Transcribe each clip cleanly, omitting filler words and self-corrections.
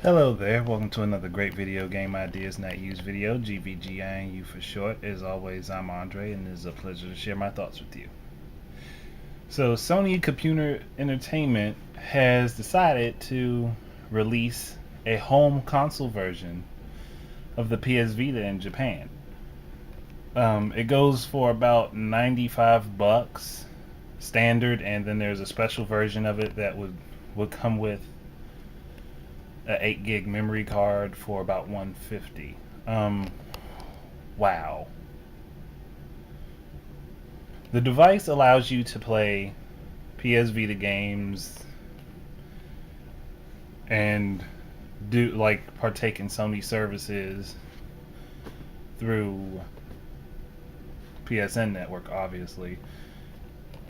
Hello there, welcome to another great video game ideas not used video, GVGINU for short. As always, I'm Andre and it is a pleasure to share my thoughts with you. So Sony Computer Entertainment has decided to release a home console version of the PS Vita in Japan. It goes for about 95 bucks standard, and then there's a special version of it that would come with a 8 gig memory card for about 150. Wow. The device allows you to play PS Vita games and do like partake in Sony services through PSN network, obviously.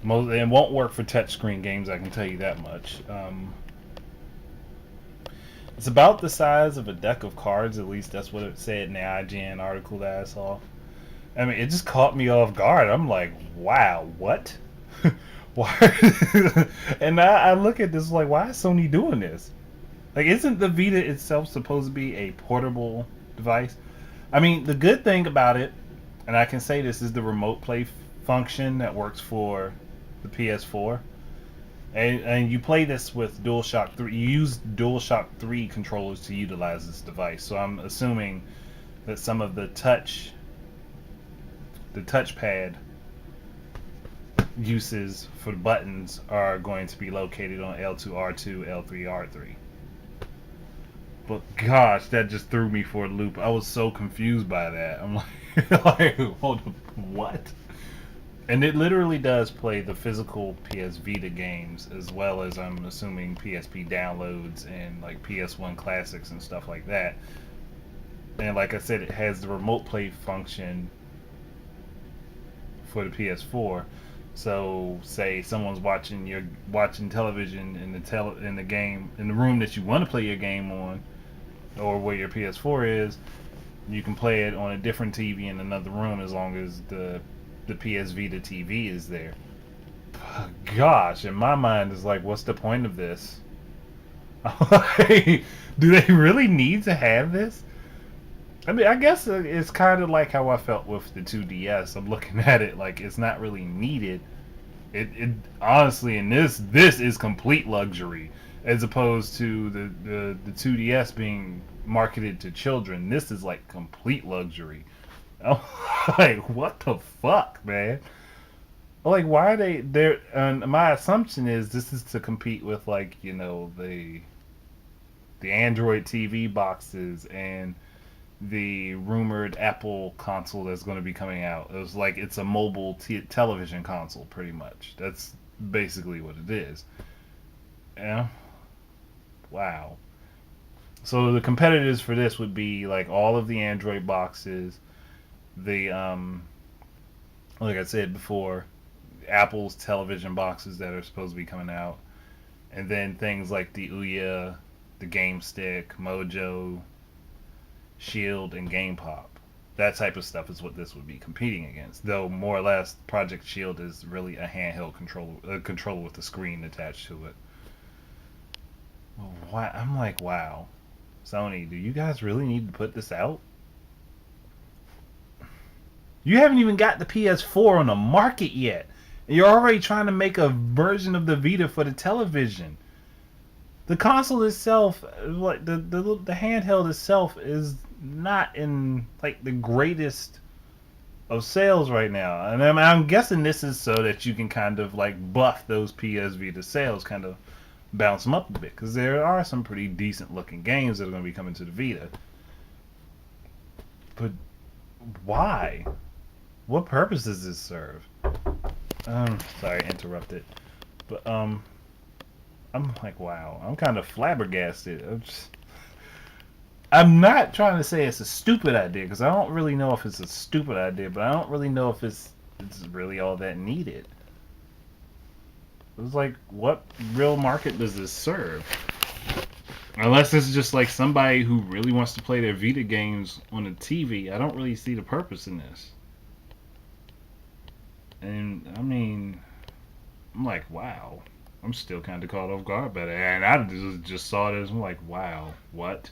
It won't work for touchscreen games, I can tell you that much. It's about the size of a deck of cards, at least that's what it said in the IGN article that I saw. I mean, it just caught me off guard. I'm like, wow, what? Why? And I look at this like, why is Sony doing this? Like, isn't the Vita itself supposed to be a portable device? I mean, the good thing about it, and I can say this, is the remote play function that works for the PS4. And you play this with DualShock 3. You use DualShock 3 controllers to utilize this device. So I'm assuming that some of the touchpad uses for the buttons are going to be located on L2, R2, L3, R3. But gosh, that just threw me for a loop. I was so confused by that. I'm like, hold up, what? And it literally does play the physical PS Vita games as well as, I'm assuming, PSP downloads and like PS1 classics and stuff like that. And like I said, it has the remote play function for the PS4. So say someone's watching television in the game in the room that you want to play your game on, or where your PS4 is, you can play it on a different TV in another room as long as the PS Vita TV is there. Gosh, in my mind is like, what's the point of this? Do they really need to have this? I mean, I guess it's kind of like how I felt with the 2DS. I'm looking at it like it's not really needed. It honestly, and this is complete luxury as opposed to the 2DS being marketed to children. This is like complete luxury. I'm like, what the fuck, man? Like, why are they there? And my assumption is this is to compete with, like, you know, the Android TV boxes and the rumored Apple console that's going to be coming out. It was like it's a mobile television console, pretty much. That's basically what it is. Yeah. Wow. So the competitors for this would be like all of the Android boxes, the like I said before, Apple's television boxes that are supposed to be coming out, and then things like the Ouya, the Game Stick, Mojo, Shield, and Game Pop. That type of stuff is what this would be competing against. Though more or less, Project Shield is really a handheld controller with a screen attached to it. Well, why? I'm like, wow, Sony, do you guys really need to put this out? You haven't even got the PS4 on the market yet. And you're already trying to make a version of the Vita for the television. The console itself, like the handheld itself, is not in like the greatest of sales right now. And I'm guessing this is so that you can kind of like buff those PS Vita sales, kind of bounce them up a bit, because there are some pretty decent looking games that are going to be coming to the Vita. But why? What purpose does this serve? Sorry, interrupted. But I'm like, wow. I'm kind of flabbergasted. I'm not trying to say it's a stupid idea, because I don't really know if it's a stupid idea, but I don't really know if it's really all that needed. It's like, what real market does this serve? Unless it's just like somebody who really wants to play their Vita games on a TV, I don't really see the purpose in this. And I mean, I'm like, wow. I'm still kind of caught off guard by that, and I just saw this. I'm like, wow, what?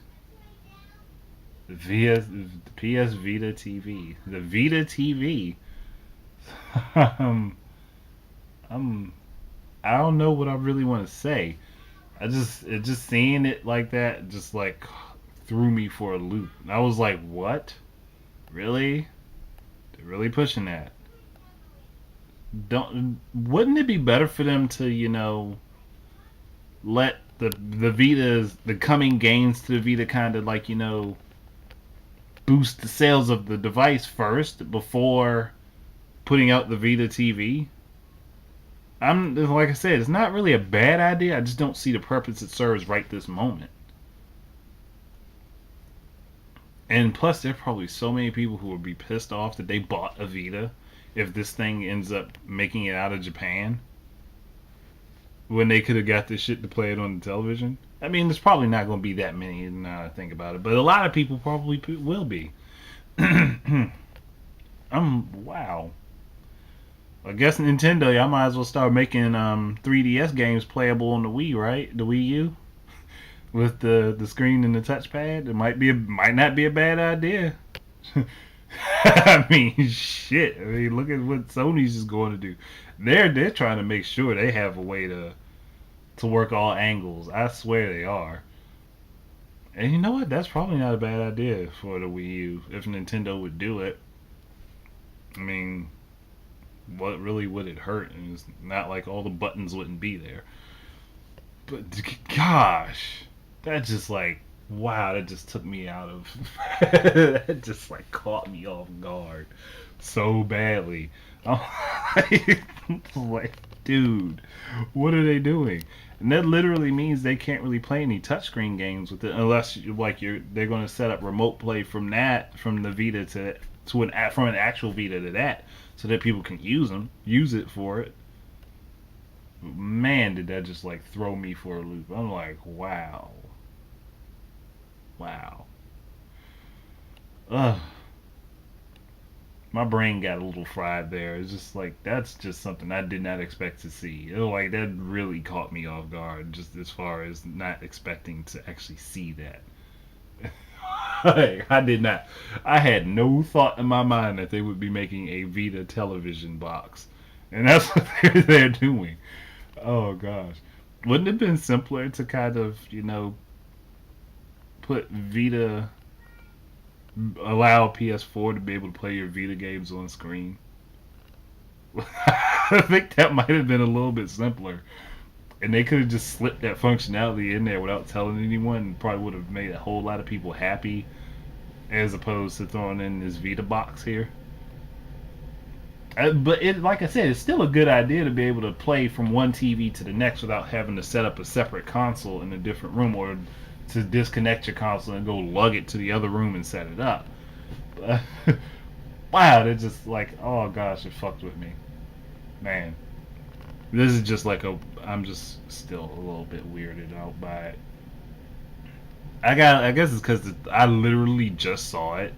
The PS Vita TV, the Vita TV. um, I'm I don't know what I really want to say. Just seeing it like that just like threw me for a loop. I was like, what? Really? They're really pushing that. Don't Wouldn't it be better for them to, let the Vita's the coming gains to the Vita kind of like, boost the sales of the device first before putting out the Vita TV? I'm like I said, it's not really a bad idea. I just don't see the purpose it serves right this moment. And plus, there are probably so many people who would be pissed off that they bought a Vita if this thing ends up making it out of Japan when they could have got this shit to play it on the television. I mean, there's probably not going to be that many now that I think about it, but a lot of people probably will be. Wow. I guess Nintendo, y'all might as well start making 3DS games playable on the Wii, right? The Wii U with the screen and the touchpad. It might not be a bad idea. I mean, shit. I mean, look at what Sony's just going to do. They're trying to make sure they have a way to work all angles. I swear they are. And you know what? That's probably not a bad idea for the Wii U if Nintendo would do it. I mean, what really would it hurt? And it's not like all the buttons wouldn't be there. But gosh, that just like wow, that just took me out of that just like caught me off guard so badly. I'm like, dude, what are they doing? And that literally means they can't really play any touchscreen games with it unless they're going to set up remote play from the Vita from an actual Vita to that, so that people can use it for it. Man, did that just like throw me for a loop. I'm like, wow. Ugh. My brain got a little fried there. It's just like that's just something I did not expect to see. Like that really caught me off guard, just as far as not expecting to actually see that. I did not. I had no thought in my mind that they would be making a Vita television box, and that's what they're doing. Oh gosh, wouldn't it have been simpler to kind of put Vita, allow PS4 to be able to play your Vita games on screen? I think that might have been a little bit simpler, and they could have just slipped that functionality in there without telling anyone, and probably would have made a whole lot of people happy, as opposed to throwing in this Vita box here. But like I said, it's still a good idea to be able to play from one TV to the next without having to set up a separate console in a different room, or to disconnect your console and go lug it to the other room and set it up. Wow, they're just like, oh gosh, it fucked with me, man. This is just like I'm just still a little bit weirded out by it. I guess it's because I literally just saw it,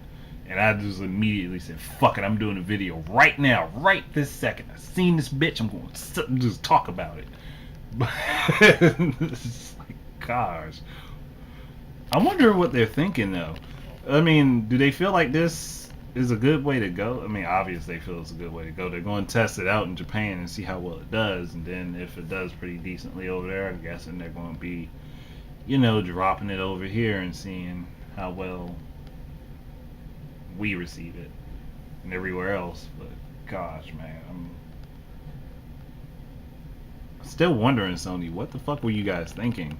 and I just immediately said, fuck it, I'm doing a video right now, right this second. I've seen this bitch, I'm going to sit and just talk about it. But it's just like, gosh. I wonder what they're thinking, though. I mean, do they feel like this is a good way to go? I mean, obviously they feel it's a good way to go. They're going to test it out in Japan and see how well it does, and then if it does pretty decently over there, I'm guessing they're going to be, dropping it over here and seeing how well we receive it and everywhere else. But gosh, man, I'm still wondering, Sony, what the fuck were you guys thinking?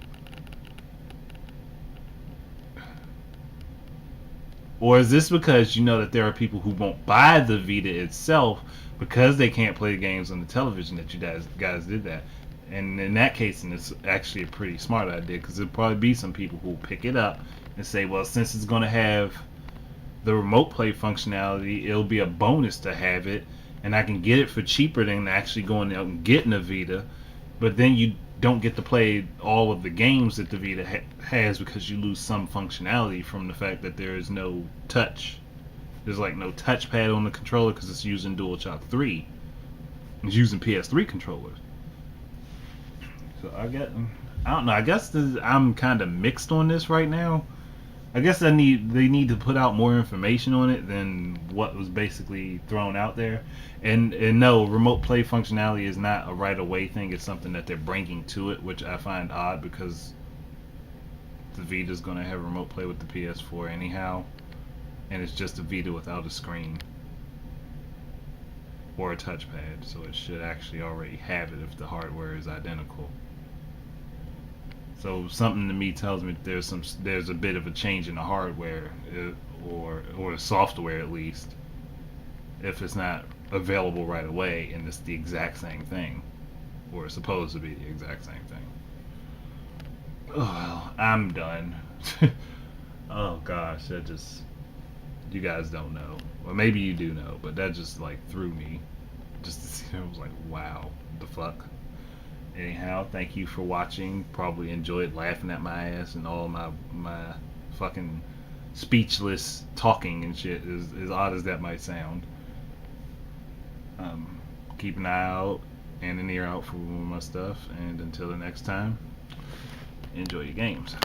Or is this because you know that there are people who won't buy the Vita itself because they can't play the games on the television that you guys did that? And in that case, and it's actually a pretty smart idea, because there'll probably be some people who will pick it up and say, well, since it's going to have the remote play functionality, it'll be a bonus to have it, and I can get it for cheaper than actually going out and getting a Vita. But then you don't get to play all of the games that the Vita has, because you lose some functionality from the fact that there is no touch. There's like no touchpad on the controller because it's using DualShock 3. It's using PS3 controllers. So I don't know. I guess I'm kind of mixed on this right now. I guess they need to put out more information on it than what was basically thrown out there. And no, remote play functionality is not a right away thing. It's something that they're bringing to it, which I find odd because the Vita's going to have remote play with the PS4 anyhow, and it's just a Vita without a screen or a touchpad, so it should actually already have it if the hardware is identical. So something to me tells me that there's a bit of a change in the hardware, or the software at least, if it's not available right away and it's the exact same thing, or it's supposed to be the exact same thing. Oh, well, I'm done. Oh gosh, that just, you guys don't know, or maybe you do know, but that just like threw me. Just to see, I was like, wow, the fuck. Anyhow, thank you for watching. Probably enjoyed laughing at my ass and all my fucking speechless talking and shit. As odd as that might sound. Keep an eye out and an ear out for more of my stuff. And until the next time, enjoy your games.